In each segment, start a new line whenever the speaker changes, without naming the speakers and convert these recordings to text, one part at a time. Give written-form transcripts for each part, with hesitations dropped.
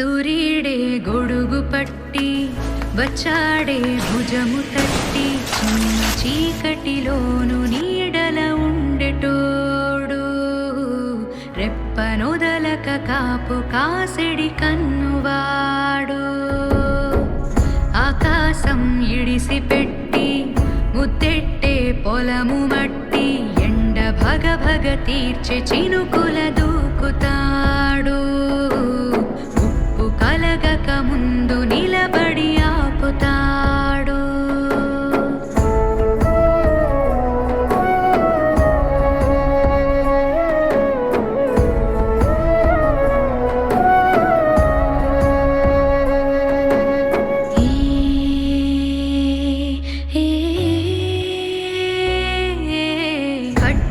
సూర్యుడే గొడుగు పట్టి వచ్చాడే భుజము తట్టి చిన్న చీకటిలోను నీడల ఉండెటోడు రెప్పనొదలక కాపు కాసిడి కన్నువాడు ఆకాశం ఇడిసి పెట్టి ముద్దెట్టే పొలము మట్టి ఎండ భగ భగ తీర్చే చినుకుల దూకుతాడు ఉప్పు కలగక ముందు నిలబడి ఆపుతాడు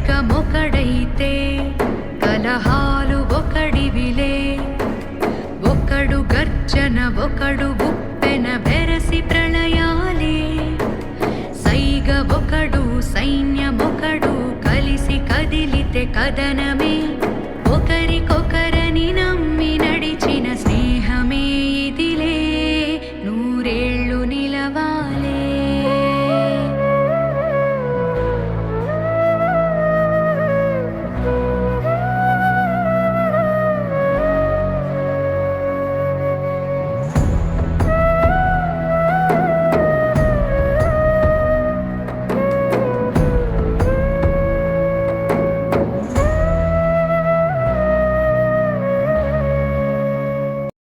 ఖడ్గమొకడైతే కలహాలు ఒకడివిలే ఒకడు గర్జన ఒకడు ఉప్పెన బెరసి ప్రళయాలే సైగ ఒకడు సైన్యమొకడు కలిసి కదిలితే కదన